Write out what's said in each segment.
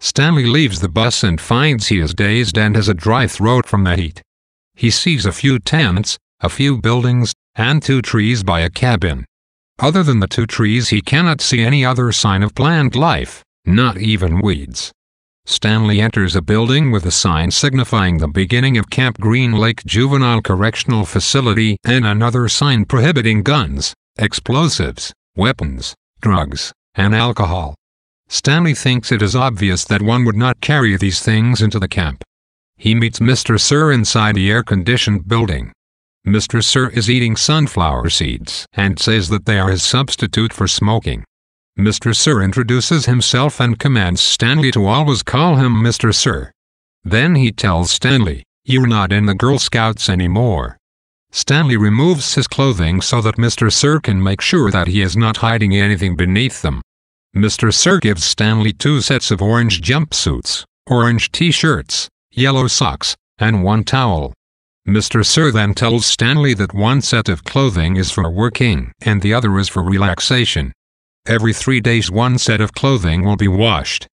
Stanley leaves the bus and finds he is dazed and has a dry throat from the heat. He sees a few tents, a few buildings, and 2 trees by a cabin. Other than the 2 trees, he cannot see any other sign of plant life, not even weeds. Stanley enters a building with a sign signifying the beginning of Camp Green Lake Juvenile Correctional Facility and another sign prohibiting guns, explosives, weapons, drugs, and alcohol. Stanley thinks it is obvious that one would not carry these things into the camp. He meets Mr. Sir inside the air-conditioned building. Mr. Sir is eating sunflower seeds and says that they are his substitute for smoking. Mr. Sir introduces himself and commands Stanley to always call him Mr. Sir. Then he tells Stanley, "You're not in the Girl Scouts anymore." Stanley removes his clothing so that Mr. Sir can make sure that he is not hiding anything beneath them. Mr. Sir gives Stanley 2 sets of orange jumpsuits, orange t-shirts, yellow socks, and 1 towel. Mr. Sir then tells Stanley that 1 set of clothing is for working and the other is for relaxation. Every 3 days 1 set of clothing will be washed.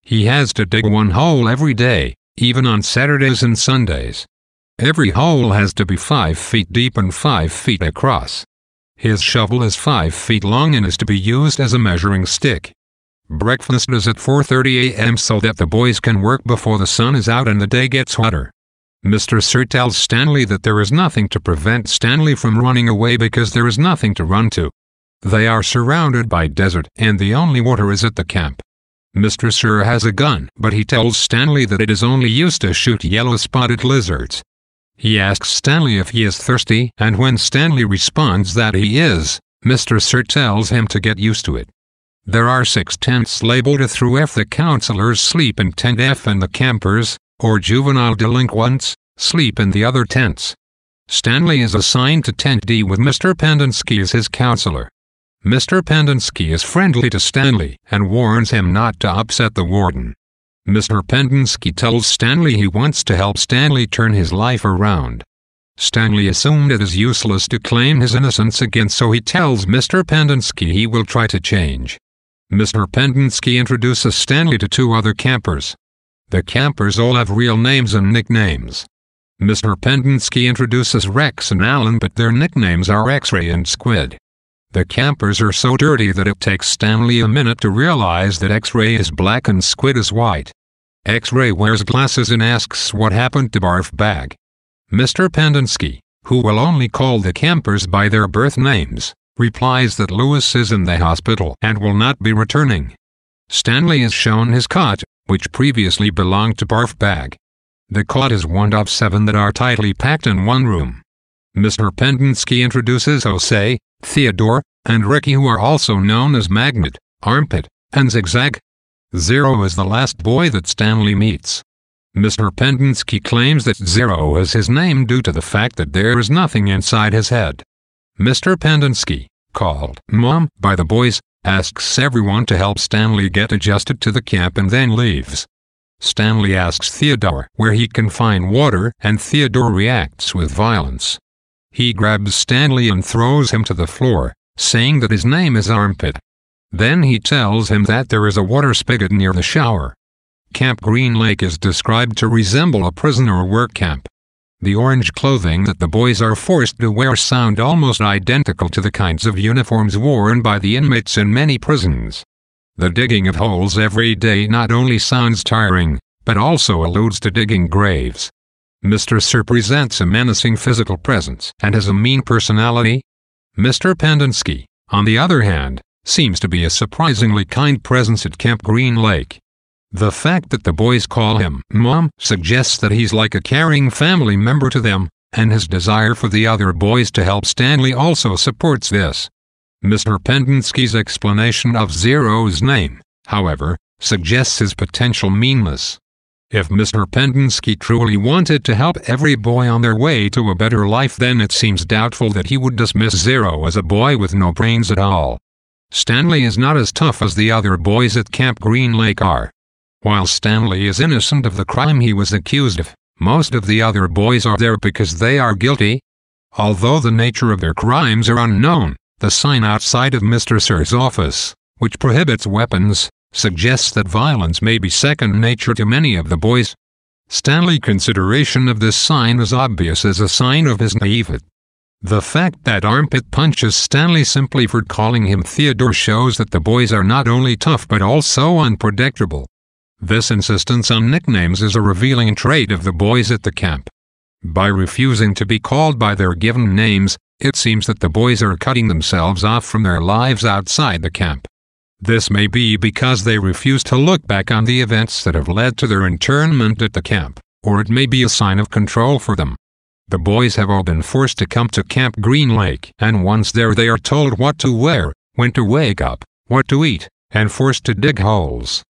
He has to dig 1 hole every day, even on Saturdays and Sundays. Every hole has to be 5 feet deep and 5 feet across. His shovel is 5 feet long and is to be used as a measuring stick. Breakfast is at 4:30 a.m. so that the boys can work before the sun is out and the day gets hotter. Mr. Sir tells Stanley that there is nothing to prevent Stanley from running away because there is nothing to run to. They are surrounded by desert and the only water is at the camp. Mr. Sir has a gun, but he tells Stanley that it is only used to shoot yellow-spotted lizards. He asks Stanley if he is thirsty, and when Stanley responds that he is, Mr. Sir tells him to get used to it. There are 6 tents labeled through F. The counselors sleep in tent F and the campers, or juvenile delinquents, sleep in the other tents. Stanley is assigned to tent D with Mr. Pendinsky as his counselor. Mr. Pendinsky is friendly to Stanley and warns him not to upset the warden. Mr. Pendinsky tells Stanley he wants to help Stanley turn his life around. Stanley assumed it is useless to claim his innocence again, so he tells Mr. Pendinsky he will try to change. Mr. Pendinsky introduces Stanley to 2 other campers. The campers all have real names and nicknames. Mr. Pendinsky introduces Rex and Alan, but their nicknames are X-Ray and Squid. The campers are so dirty that it takes Stanley a minute to realize that X-Ray is black and Squid is white. X-Ray wears glasses and asks what happened to Barf Bag. Mr. Pendinsky, who will only call the campers by their birth names, replies that Lewis is in the hospital and will not be returning. Stanley is shown his cot, which previously belonged to Barf Bag. The cot is one of 7 that are tightly packed in one room. Mr. Pendinsky introduces Jose, Theodore, and Ricky, who are also known as Magnet, Armpit, and Zigzag. Zero is the last boy that Stanley meets. Mr. Pendinsky claims that Zero is his name due to the fact that there is nothing inside his head. Mr. Pendinsky, called Mom by the boys, asks everyone to help Stanley get adjusted to the camp and then leaves. Stanley asks Theodore where he can find water, and Theodore reacts with violence. He grabs Stanley and throws him to the floor, saying that his name is Armpit. Then he tells him that there is a water spigot near the shower. Camp Green Lake is described to resemble a prison or work camp. The orange clothing that the boys are forced to wear sound almost identical to the kinds of uniforms worn by the inmates in many prisons. The digging of holes every day not only sounds tiring, but also alludes to digging graves. Mr. Sir presents a menacing physical presence and has a mean personality. Mr. Pendinsky, on the other hand, seems to be a surprisingly kind presence at Camp Green Lake. The fact that the boys call him Mom suggests that he's like a caring family member to them, and his desire for the other boys to help Stanley also supports this. Mr. Pendinsky's explanation of Zero's name, however, suggests his potential meanness. If Mr. Pendinsky truly wanted to help every boy on their way to a better life, then it seems doubtful that he would dismiss Zero as a boy with no brains at all. Stanley is not as tough as the other boys at Camp Green Lake are. While Stanley is innocent of the crime he was accused of, most of the other boys are there because they are guilty. Although the nature of their crimes are unknown, the sign outside of Mr. Sir's office, which prohibits weapons, suggests that violence may be second nature to many of the boys. Stanley's consideration of this sign is obvious as a sign of his naivete. The fact that Armpit punches Stanley simply for calling him Theodore shows that the boys are not only tough but also unpredictable. This insistence on nicknames is a revealing trait of the boys at the camp. By refusing to be called by their given names, it seems that the boys are cutting themselves off from their lives outside the camp. This may be because they refuse to look back on the events that have led to their internment at the camp, or it may be a sign of control for them. The boys have all been forced to come to Camp Green Lake, and once there they are told what to wear, when to wake up, what to eat, and forced to dig holes.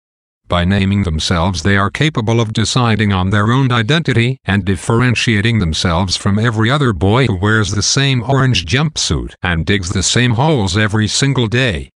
By naming themselves they are capable of deciding on their own identity and differentiating themselves from every other boy who wears the same orange jumpsuit and digs the same holes every single day.